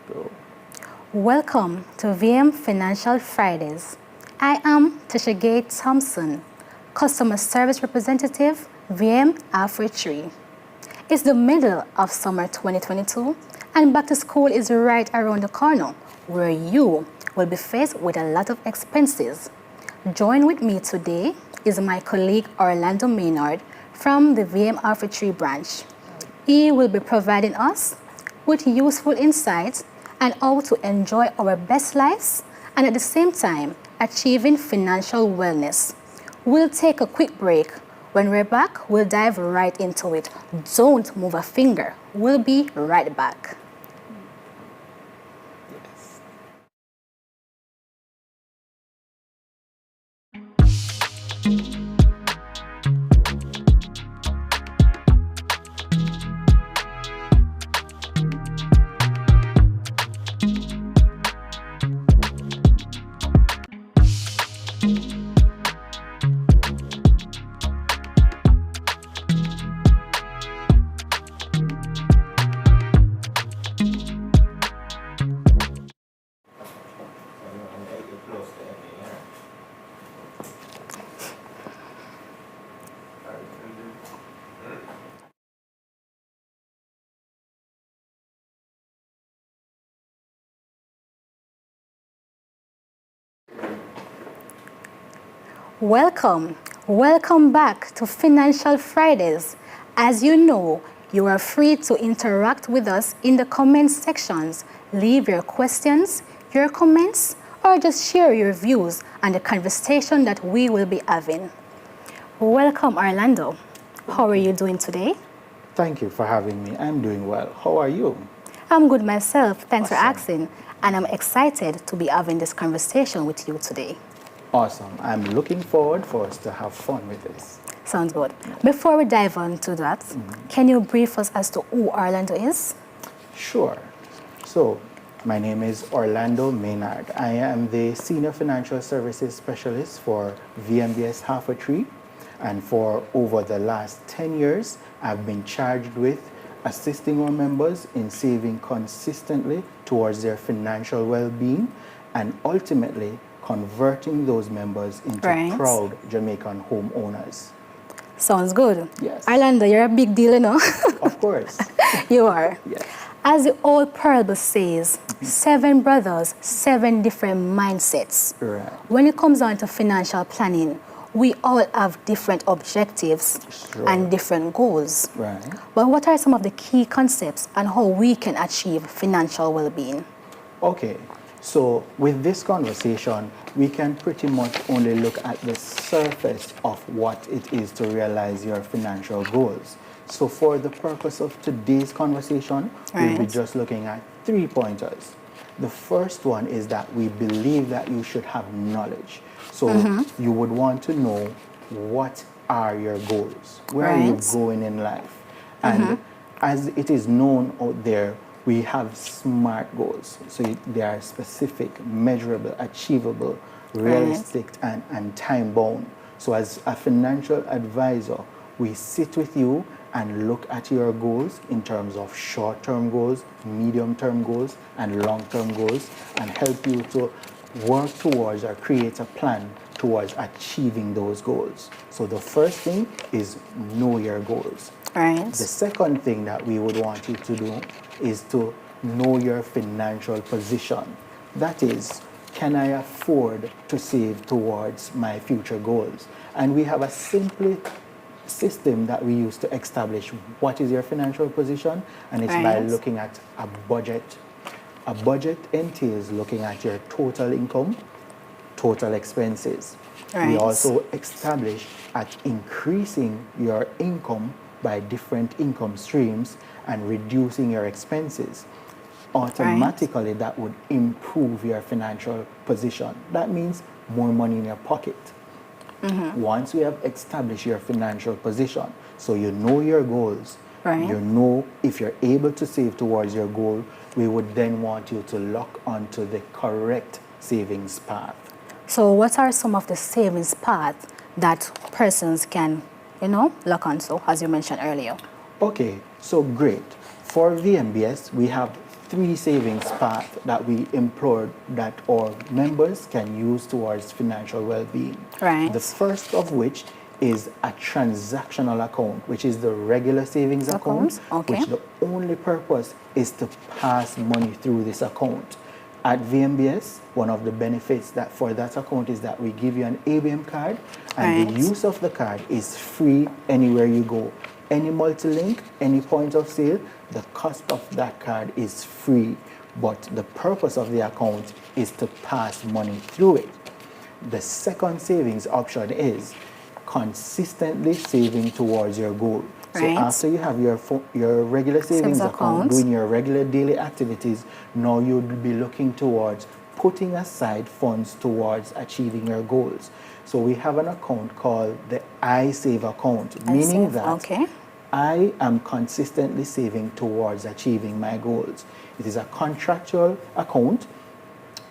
Go. Welcome to VM Financial Fridays. I am Tashagay Thompson, Customer Service Representative, VM Alfred Tree. It's the middle of summer 2022 and back to school is right around the corner where you will be faced with a lot of expenses. Join with me today is my colleague Orlando Maynard from the VM Alfred Tree branch. He will be providing us with useful insights and how to enjoy our best lives and at the same time achieving financial wellness. We'll take a quick break. When we're back, we'll dive right into it. Don't move a finger. We'll be right back. Welcome back to Financial Fridays. As you know, you are free to interact with us in the comments sections. Leave your questions, your comments, or just share your views on the conversation that we will be having. Welcome, Orlando. How are you doing today? Thank you for having me. I'm doing well. How are you? I'm good myself. Thanks Awesome. for asking. And I'm excited to be having this conversation with you today. Awesome. I'm looking forward for us to have fun with this. Sounds good. Before we dive into that, can you brief us as to who Orlando is? Sure. So, my name is Orlando Maynard. I am the Senior Financial Services Specialist for VMBS Half a Tree. And for over the last 10 years, I've been charged with assisting our members in saving consistently towards their financial well-being and ultimately converting those members into proud Jamaican homeowners. Sounds good. Yes. Orlando, you're a big deal, you know? Of course. You are. Yes. As the old parable says, 7 brothers, 7 different mindsets. Right. When it comes down to financial planning, we all have different objectives and different goals. Right. But what are some of the key concepts and how we can achieve financial well-being? Okay. So with this conversation, we can pretty much only look at the surface of what it is to realize your financial goals. So for the purpose of today's conversation, we'll be just looking at 3 pointers. The first one is that we believe that you should have knowledge. So you would want to know what are your goals? Where are you going in life? And as it is known out there, we have SMART goals. So they are specific, measurable, achievable, realistic, and time-bound. So as a financial advisor, we sit with you and look at your goals in terms of short-term goals, medium-term goals, and long-term goals, and help you to work towards or create a plan towards achieving those goals. So the first thing is know your goals. The second thing that we would want you to do is to know your financial position. That is, can I afford to save towards my future goals? And we have a simple system that we use to establish what is your financial position, and it's by looking at a budget. A budget entails looking at your total income, total expenses. We also establish at increasing your income by different income streams and reducing your expenses. Automatically, that would improve your financial position. That means more money in your pocket. Once we have established your financial position, so you know your goals, you know if you're able to save towards your goal, we would then want you to lock onto the correct savings path. So what are some of the savings paths that persons can, lock onto, as you mentioned earlier? Okay, so great. For VMBS, we have 3 savings paths that we implore that our members can use towards financial well-being. Right. The first of which is a transactional account, which is the regular savings account, Okay. which the only purpose is to pass money through this account. At VMBS, one of the benefits that for that account is that we give you an ABM card, and the Right. use of the card is free anywhere you go. Any multi-link, any point of sale, the cost of that card is free, but the purpose of the account is to pass money through it. The second savings option is consistently saving towards your goal. So Right. after you have your regular savings account, doing your regular daily activities, now you'll be looking towards putting aside funds towards achieving your goals. So we have an account called the I Save account, meaning that I am consistently saving towards achieving my goals. It is a contractual account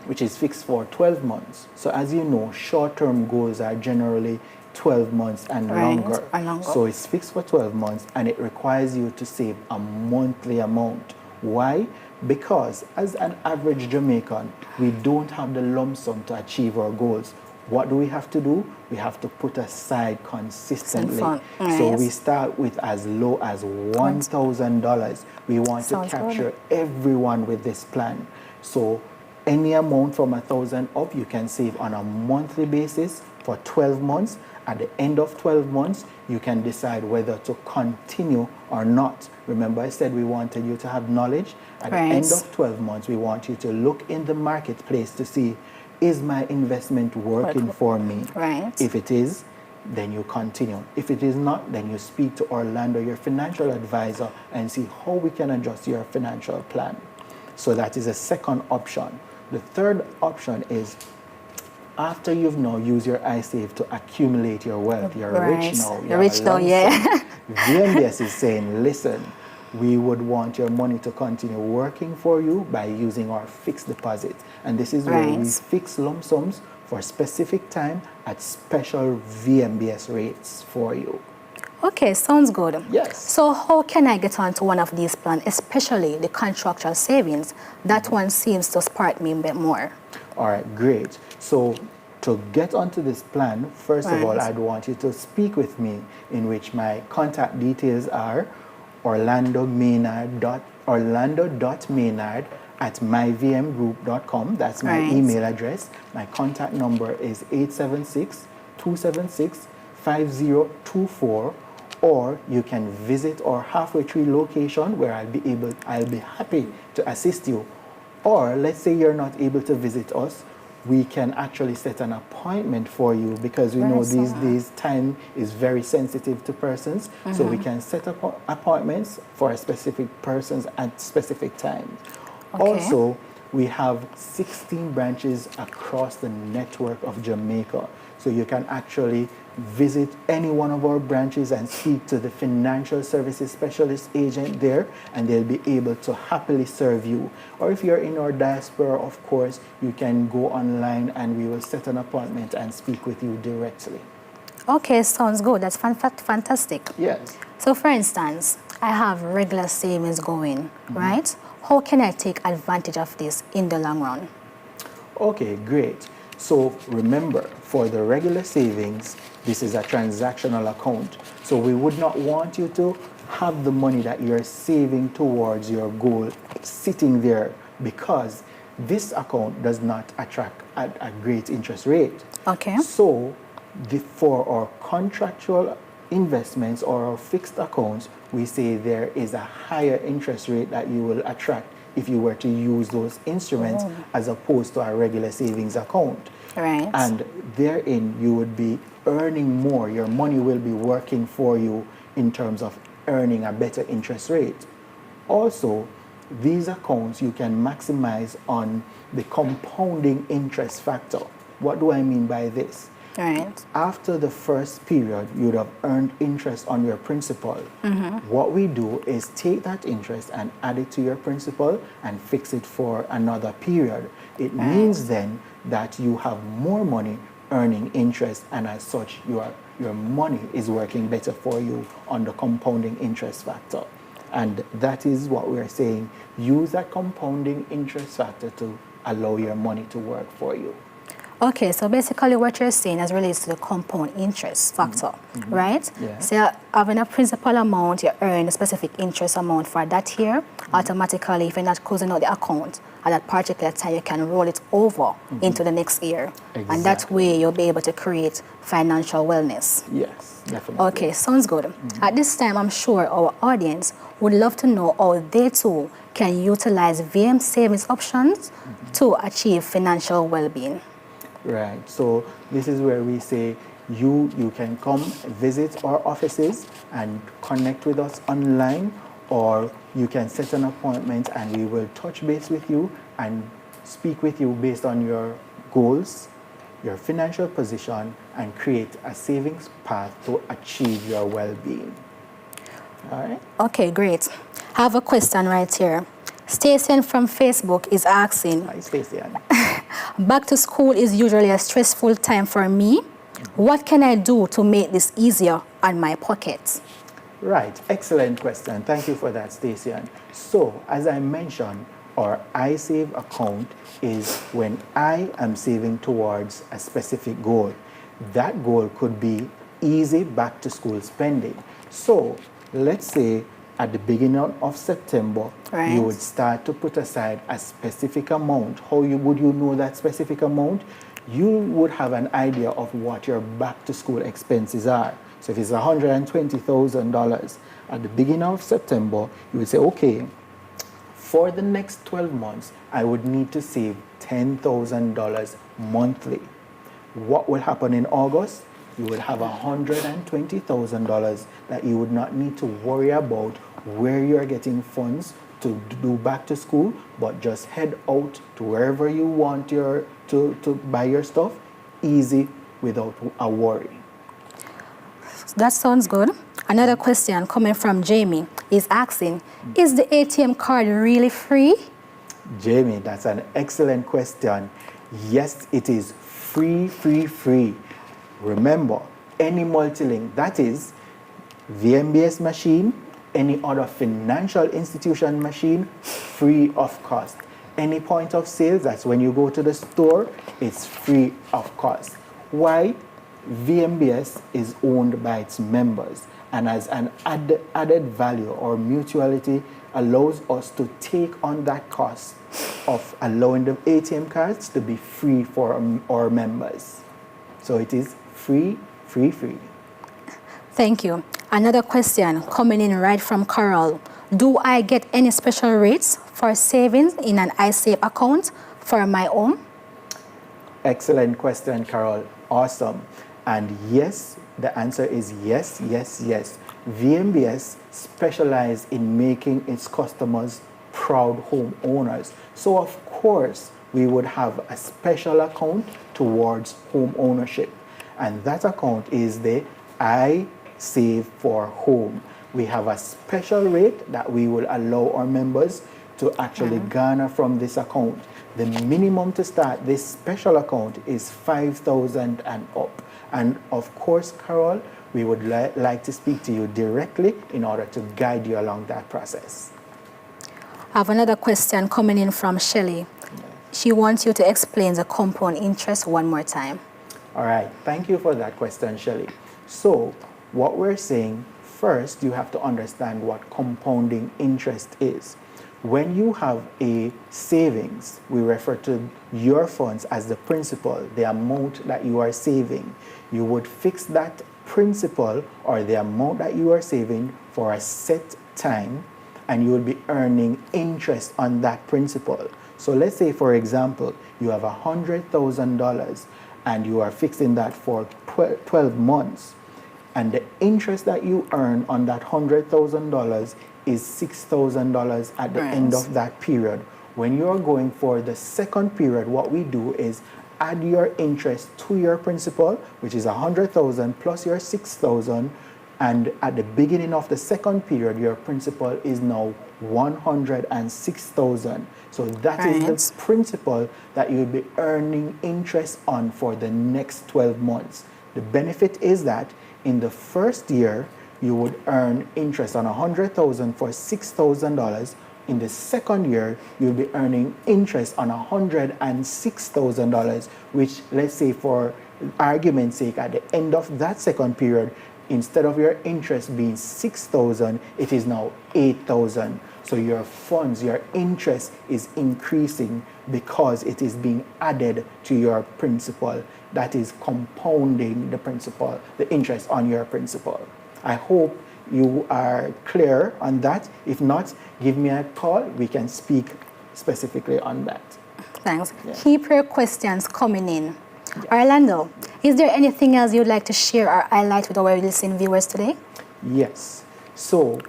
which is fixed for 12 months. So as you know, short-term goals are generally 12 months and longer. So it's fixed for 12 months and it requires you to save a monthly amount. Why? Because as an average Jamaican, we don't have the lump sum to achieve our goals. What do we have to do? We have to put aside consistently. So we start with as low as $1,000. We want to capture everyone with this plan. So any amount from 1,000 up, you can save on a monthly basis for 12 months. At the end of 12 months, you can decide whether to continue or not. Remember, I said we wanted you to have knowledge. At the end of 12 months, we want you to look in the marketplace to see, is my investment working for me? If it is, then you continue. If it is not, then you speak to Orlando, your financial advisor, and see how we can adjust your financial plan. So that is a second option. The third option is after you've now used your iSave to accumulate your wealth, you're rich now. You're rich now, VMBS is saying, listen, we would want your money to continue working for you by using our fixed deposit. And this is where we fix lump sums for specific time at special VMBS rates for you. Okay, sounds good. Yes. So how can I get onto one of these plans, especially the contractual savings? That one seems to spark me a bit more. All right, great. So to get onto this plan, first of all, I'd want you to speak with me, in which my contact details are orlando.maynard@myvmgroup.com. That's my email address. My contact number is 876-276-5024. Or you can visit our Halfway Tree location where I'll be happy to assist you. Or let's say you're not able to visit us, we can actually set an appointment for you, because we know these days time is very sensitive to persons. So we can set up appointments for specific persons at specific times. Also, we have 16 branches across the network of Jamaica. So you can actually visit any one of our branches and speak to the financial services specialist agent there, and they'll be able to happily serve you. Or if you're in our diaspora, of course, you can go online and we will set an appointment and speak with you directly. Okay, sounds good. That's fantastic. Yes. So for instance, I have regular savings going, right? How can I take advantage of this in the long run? Okay, great. So remember, for the regular savings, this is a transactional account. So we would not want you to have the money that you're saving towards your goal sitting there, because this account does not attract at a great interest rate. So for our contractual investments or our fixed accounts, we say there is a higher interest rate that you will attract if you were to use those instruments as opposed to a regular savings account. And therein you would be earning more. Your money will be working for you in terms of earning a better interest rate. Also, these accounts you can maximize on the compounding interest factor. What do I mean by this? After the first period, you would have earned interest on your principal. What we do is take that interest and add it to your principal and fix it for another period. It means then that you have more money earning interest, and as such, your money is working better for you on the compounding interest factor. And that is what we're saying. Use that compounding interest factor to allow your money to work for you. Okay, so basically what you're saying as relates to the compound interest factor, right? Yeah. So having a principal amount, you earn a specific interest amount for that year. Automatically, if you're not closing out the account at that particular time, you can roll it over into the next year. And that way you'll be able to create financial wellness. Yes, definitely. Okay, sounds good. At this time, I'm sure our audience would love to know how they too can utilize VM savings options to achieve financial well-being. Right. So this is where we say you can come visit our offices and connect with us online, or you can set an appointment and we will touch base with you and speak with you based on your goals, your financial position, and create a savings path to achieve your well-being. All right? Okay, great. I have a question right here. Stacey from Facebook is asking, Hi, Stacey. back to school is usually a stressful time for me. What can I do to make this easier on my pockets? Right, excellent question. Thank you for that, Stacey. So, as I mentioned, our iSave account is when I am saving towards a specific goal. That goal could be easy back to school spending. So, let's say at the beginning of September, you would start to put aside a specific amount. How would you know that specific amount? You would have an idea of what your back to school expenses are. So if it's $120,000 at the beginning of September, you would say, okay, for the next 12 months, I would need to save $10,000 monthly. What will happen in August? You would have $120,000 that you would not need to worry about where you're getting funds to do back to school, but just head out to wherever you want to buy your stuff, easy, without a worry. That sounds good. Another question coming from Jamie is asking, is the ATM card really free? Jamie, that's an excellent question. Yes, it is free. Remember, any multi-link, that is VMBS machine, any other financial institution machine, free of cost. Any point of sale, that's when you go to the store, it's free of cost. Why? VMBS is owned by its members, and as an added value or mutuality allows us to take on that cost of allowing the ATM cards to be free for our members. So it is free. Thank you. Another question coming in right from Carol. Do I get any special rates for savings in an iSave account for my own? Excellent question, Carol. Awesome. And yes, the answer is yes. VMBS specializes in making its customers proud homeowners. So of course, we would have a special account towards home ownership. And that account is the iSave for Home. We have a special rate that we will allow our members to actually garner from this account. The minimum to start this special account is $5,000 and up. And of course, Carol, we would like to speak to you directly in order to guide you along that process. I have another question coming in from Shelley. She wants you to explain the compound interest one more time. All right, thank you for that question, Shelley. So what we're saying, first you have to understand what compounding interest is. When you have a savings, we refer to your funds as the principal, the amount that you are saving. You would fix that principal or the amount that you are saving for a set time, and you will be earning interest on that principal. So let's say, for example, you have $100,000 and you are fixing that for 12 months. And the interest that you earn on that $100,000 is $6,000 at the end of that period. When you're going for the second period, what we do is add your interest to your principal, which is $100,000 plus your $6,000, and at the beginning of the second period, your principal is now $106,000. So that is the principal that you'll be earning interest on for the next 12 months. The benefit is that in the first year, you would earn interest on $100,000 for $6,000. In the second year, you'll be earning interest on $106,000, which, let's say for argument's sake, at the end of that second period, instead of your interest being $6,000, it is now $8,000. So your funds, your interest is increasing because it is being added to your principal. That is compounding the principal, the interest on your principal. I hope you are clear on that. If not, give me a call. We can speak specifically on that. Thanks. Yeah. Keep your questions coming in. Orlando, is there anything else you'd like to share or highlight with our listening viewers today? Yes. So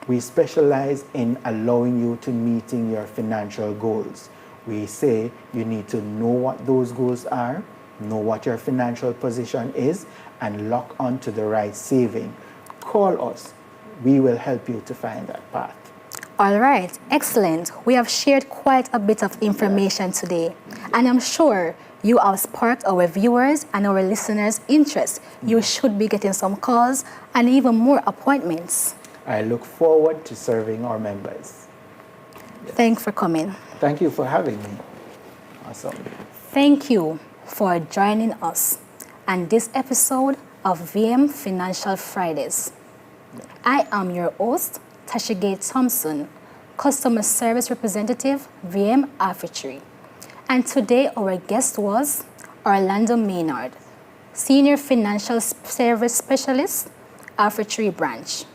we specialize in allowing you to meeting your financial goals. We say you need to know what those goals are, know what your financial position is, and lock onto the right saving. Call us. We will help you to find that path. All right, excellent. We have shared quite a bit of information today, and I'm sure you have sparked our viewers and our listeners' interest. You should be getting some calls and even more appointments. I look forward to serving our members. Yes. Thanks for coming. Thank you for having me. Awesome. Thank you for joining us on this episode of VM Financial Fridayz. I am your host, Tashigate Thompson, Customer Service Representative, VM Afritree. And today our guest was Orlando Maynard, Senior Financial Service Specialist, Afritree Branch.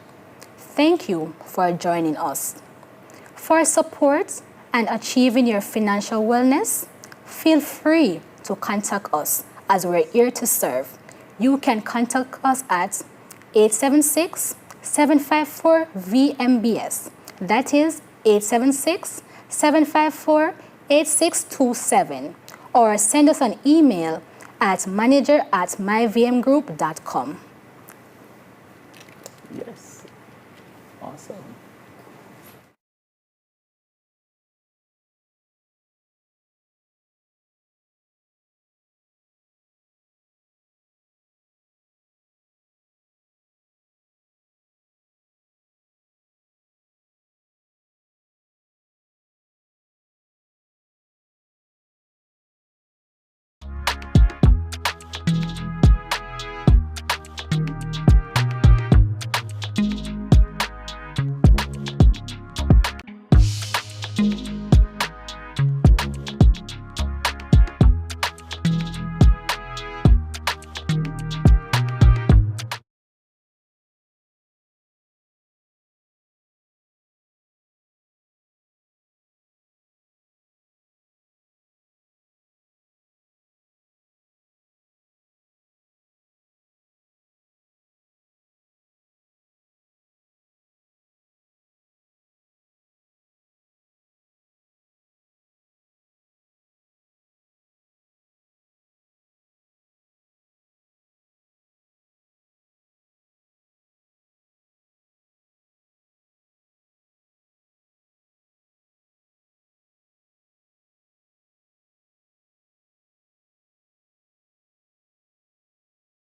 Thank you for joining us. For support and achieving your financial wellness, feel free to contact us as we're here to serve. You can contact us at 876-754-VMBS. That is 876-754-8627. Or send us an email at manager@myvmgroup.com. Yes. Awesome.